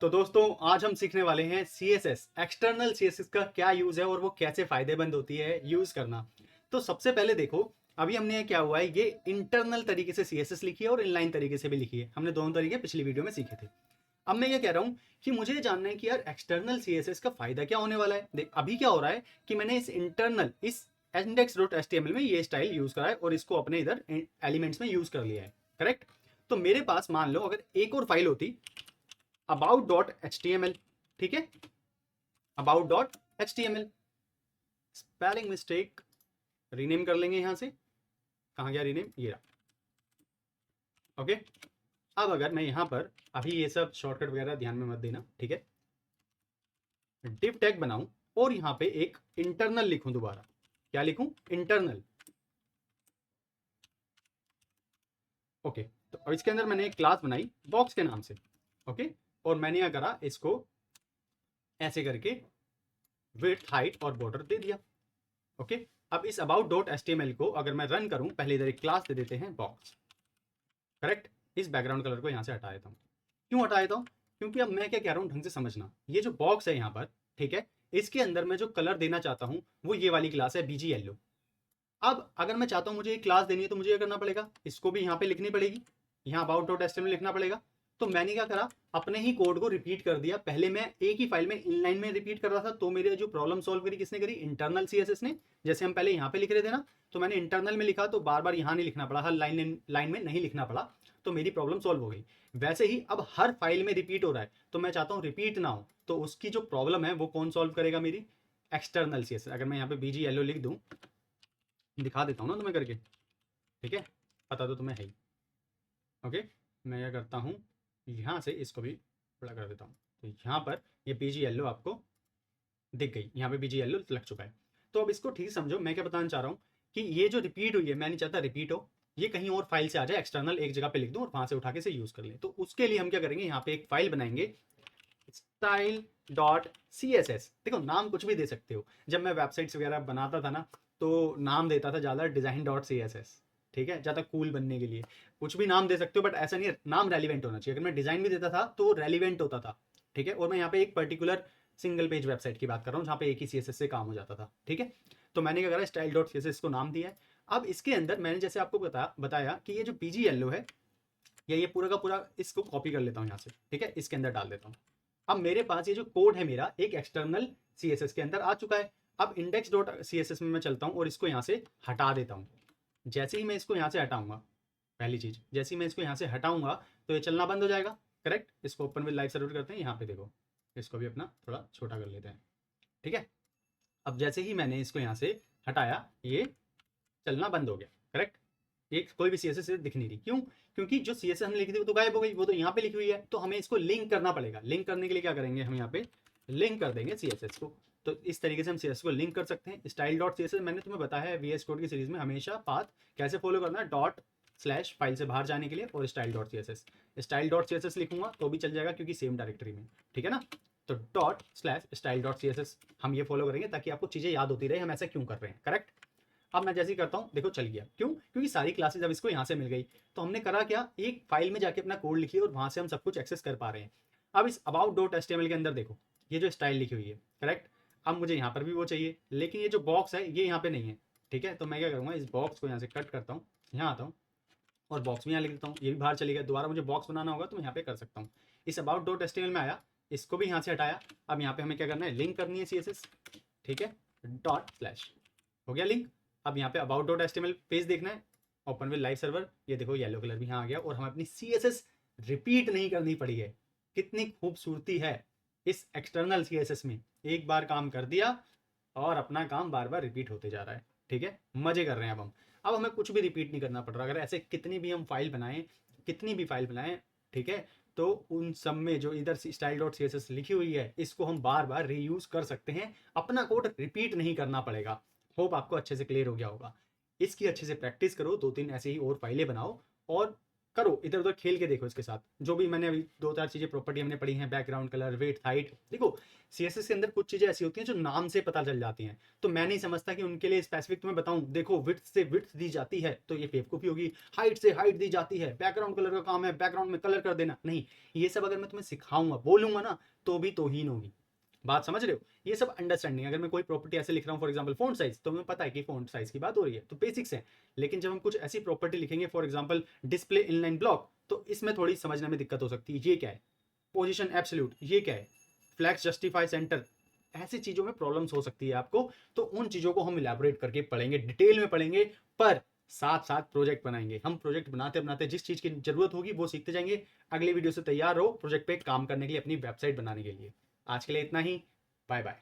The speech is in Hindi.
तो दोस्तों आज हम सीखने वाले हैं CSS एक्सटर्नल CSS का क्या यूज है और वो कैसे फायदेमंद होती है यूज करना। तो सबसे पहले देखो, अभी हमने क्या हुआ है, ये इंटरनल तरीके से CSS लिखी है और इनलाइन तरीके से भी लिखी है। हमने दोनों तरीके पिछली वीडियो में सीखे थे। अब मैं ये कह रहा हूं कि मुझे ये जानना है कि यार एक्सटर्नल CSS का फायदा क्या होने वाला है। देख अभी क्या हो रहा है कि मैंने इस index.html में ये स्टाइल यूज करा है और इसको अपने इधर एलिमेंट्स में यूज कर लिया है। करेक्ट। तो मेरे पास मान लो अगर एक और फाइल होती about.html, ठीक है, about.html, स्पेलिंग मिस्टेक, रीनेम कर लेंगे यहां से। कहां गया रीनेम, ये रहा। ओके। अब अगर मैं यहां पर अभी ये सब शॉर्टकट वगैरह ध्यान में मत देना, ठीक है, डिव टैग बनाऊं और यहां पे एक इंटरनल लिखूं, दोबारा क्या लिखूं, इंटरनल। ओके। तो अब इसके अंदर मैंने एक क्लास बनाई बॉक्स के नाम से। ओके। और मैंने क्या करा, इसको ऐसे करके विड्थ, हाइट और बॉर्डर दे दिया। ओके। अब इस about.html को अगर मैं रन करूं, पहले इधर एक क्लास दे देते हैं बॉक्स। करेक्ट। इस बैकग्राउंड कलर को यहां से हटा देता हूं। क्यों हटा देता हूं? क्योंकि अब मैं क्या कह रहा हूं ढंग से समझना। ये जो बॉक्स है यहां पर, ठीक है, इसके अंदर मैं जो कलर देना चाहता हूं वो ये वाली क्लास है BG येलो। अब अगर मैं चाहता हूं मुझे एक क्लास देनी है तो मुझे क्या करना पड़ेगा, इसको भी यहां पे लिखनी पड़ेगी, यहां about.html लिखना पड़ेगा। तो मैंने क्या करा, अपने ही कोड को रिपीट कर दिया। पहले मैं एक ही फाइल में इनलाइन में रिपीट कर रहा था, तो मेरे जो प्रॉब्लम सॉल्व करी किसने करी, इंटरनल CSS ने। जैसे हम पहले यहाँ पे लिख रहे थे ना, तो मैंने इंटरनल में लिखा तो बार बार यहाँ नहीं लिखना पड़ा, हर लाइन में नहीं लिखना पड़ा, तो मेरी प्रॉब्लम सॉल्व हो गई। वैसे ही अब हर फाइल में रिपीट हो रहा है, तो मैं चाहता हूँ रिपीट ना हो, तो उसकी जो प्रॉब्लम है वो कौन सॉल्व करेगा, मेरी एक्सटर्नल CSS। अगर मैं यहाँ पे BG येलो लिख दूँ, दिखा देता हूँ ना तुम्हें करके, ठीक है, पता तो तुम्हें है ही। ओके। मैं क्या करता हूँ, यहाँ से इसको भी बड़ा कर देता हूँ, तो यहाँ पर ये BG येलो आपको दिख गई, यहाँ पे BG येलो लग चुका है। तो अब इसको ठीक समझो, मैं क्या बताना चाह रहा हूँ कि ये जो रिपीट हुई है, मैं नहीं चाहता रिपीट हो, ये कहीं और फाइल से आ जाए, एक्सटर्नल एक जगह पे लिख दूँ और वहां से उठा के से यूज कर ले। तो उसके लिए हम क्या करेंगे, यहाँ पे एक फाइल बनाएंगे style.css। देखो नाम कुछ भी दे सकते हो। जब मैं वेबसाइट्स वगैरह बनाता था ना, तो नाम देता था ज़्यादा design.css, ठीक है, ज़्यादा कूल बनने के लिए। कुछ भी नाम दे सकते हो, बट ऐसा नहीं है, नाम रेलिवेंट होना चाहिए। अगर मैं डिज़ाइन भी देता था तो रेलिवेंट होता था, ठीक है। और मैं यहाँ पे एक पर्टिकुलर सिंगल पेज वेबसाइट की बात कर रहा हूँ जहाँ पे एक ही CSS से काम हो जाता था, ठीक है। तो मैंने क्या करा, style.css को नाम दिया है। अब इसके अंदर मैंने जैसे आपको बताया कि ये जो BG येलो है, ये पूरा का पूरा इसको कॉपी कर लेता हूँ यहाँ से, ठीक है, इसके अंदर डाल देता हूँ। अब मेरे पास ये जो कोड है मेरा एक एक्सटर्नल CSS के अंदर आ चुका है। अब index.css में मैं चलता हूँ और इसको यहाँ से हटा देता हूँ। जैसे ही मैं इसको यहाँ से हटाऊंगा, पहली चीज, जैसे ही मैं इसको यहाँ से हटाऊंगा तो ये चलना बंद हो जाएगा। करेक्ट। इसको ओपन विद लाइव सर्वर करते हैं, यहाँ पे देखो, इसको भी अपना थोड़ा छोटा कर लेते हैं, ठीक है। अब जैसे ही मैंने इसको यहाँ से हटाया, ये चलना बंद हो गया। करेक्ट। एक कोई भी CSS दिख नहीं रही, क्यों? क्योंकि जो CSS हमने लिखी थी वो तो गायब हो गई, वो तो यहाँ पे लिखी हुई है। तो हमें इसको लिंक करना पड़ेगा। लिंक करने के लिए क्या करेंगे, हम यहाँ पे लिंक कर देंगे CSS को। तो इस तरीके से हम CSS को लिंक कर सकते हैं। style.css मैंने तुम्हें बताया है VS कोड की सीरीज में, हमेशा पाथ कैसे फॉलो करना है, डॉट स्लैश फाइल से बाहर जाने के लिए, और style.css लिखूंगा तो भी चल जाएगा क्योंकि सेम डायरेक्टरी में, ठीक है ना। तो डॉट स्लैश style.css हम ये फॉलो करेंगे ताकि आपको चीजें याद होती रहे हम ऐसा क्यों कर रहे हैं। करेक्ट। अब मैं जैसे ही करता हूँ, देखो चल गया। क्यों? क्योंकि सारी क्लासेज अब इसको यहाँ से मिल गई। तो हमने करा क्या, एक फाइल में जाके अपना कोड लिखिए और वहां से हम सब कुछ एक्सेस कर पा रहे हैं। अब इस about.html के अंदर देखो, ये जो स्टाइल लिखी हुई है, करेक्ट। अब मुझे यहाँ पर भी वो चाहिए, लेकिन ये जो बॉक्स है ये यहाँ पे नहीं है, ठीक है। तो मैं क्या करूँगा, इस बॉक्स को यहाँ से कट करता हूँ, यहाँ आता हूँ और बॉक्स में यहाँ लिख देता हूँ। ये भी बाहर चली गया, दोबारा मुझे बॉक्स बनाना होगा तो मैं यहाँ पे कर सकता हूँ। इस about.html में आया, इसको भी यहाँ से हटाया। अब यहाँ पे हमें क्या करना है, लिंक करनी है CSS, ठीक है, डॉट स्लैश, हो गया लिंक। अब यहाँ पे about.html पेज देखना है, ओपन विद लाइव सर्वर, ये देखो येलो कलर भी यहाँ आ गया और हमें अपनी CSS रिपीट नहीं करनी पड़ी है। कितनी खूबसूरती है इस एक्सटर्नल CSS में, एक बार काम कर दिया और अपना काम बार बार रिपीट होते जा रहा है, ठीक है। मजे कर रहे हैं अब हमें कुछ भी रिपीट नहीं करना पड़ रहा। अगर ऐसे कितनी भी हम फाइल बनाएं, कितनी भी फाइल बनाएं, ठीक है, तो उन सब में जो इधर style.css लिखी हुई है इसको हम बार बार रीयूज कर सकते हैं, अपना कोड रिपीट नहीं करना पड़ेगा। होप आपको अच्छे से क्लियर हो गया होगा। इसकी अच्छे से प्रैक्टिस करो, 2-3 ऐसे ही और फाइलें बनाओ और करो, इधर उधर खेल के देखो इसके साथ। जो भी मैंने अभी 2-4 चीजें प्रॉपर्टी हमने पढ़ी हैं, बैकग्राउंड कलर, वेट, हाइट, देखो सीएसएस के अंदर कुछ चीजें ऐसी होती हैं जो नाम से पता चल जाती हैं, तो मैं नहीं समझता कि उनके लिए स्पेसिफिक तुम्हें बताऊं देखो विड्थ से विड्थ दी जाती है तो ये बेवकूफी होगी, हाइट से हाइट दी जाती है, बैकग्राउंड कलर का काम है बैकग्राउंड में कलर कर देना, नहीं। ये सब अगर मैं तुम्हें सिखाऊंगा बोलूंगा ना तो भी तोहीन होगी। बात समझ रहे हो? ये सब अंडरस्टैंडिंग। अगर मैं कोई प्रॉपर्टी ऐसे लिख रहा हूँ फॉर एग्जांपल फॉन्ट साइज, तो मुझे पता है कि फॉन्ट साइज की बात हो रही है, तो बेसिक्स है। लेकिन जब हम कुछ ऐसी प्रॉपर्टी लिखेंगे for example display inline block, तो इसमें थोड़ी समझने में दिक्कत हो सकती है, ये क्या है, पोजीशन एब्सोल्यूट ये क्या है, फ्लैक्स जस्टिफाई सेंटर, ऐसी चीजों में प्रॉब्लम्स हो सकती है आपको। तो उन चीजों को हम इलेबोरेट करके पढ़ेंगे, डिटेल में पढ़ेंगे, पर साथ साथ प्रोजेक्ट बनाएंगे। हम प्रोजेक्ट बनाते बनाते जिस चीज की जरूरत होगी वो सीखते जाएंगे। अगले वीडियो से तैयार हो प्रोजेक्ट पे काम करने के लिए, अपनी वेबसाइट बनाने के लिए। आज के लिए इतना ही, बाय बाय।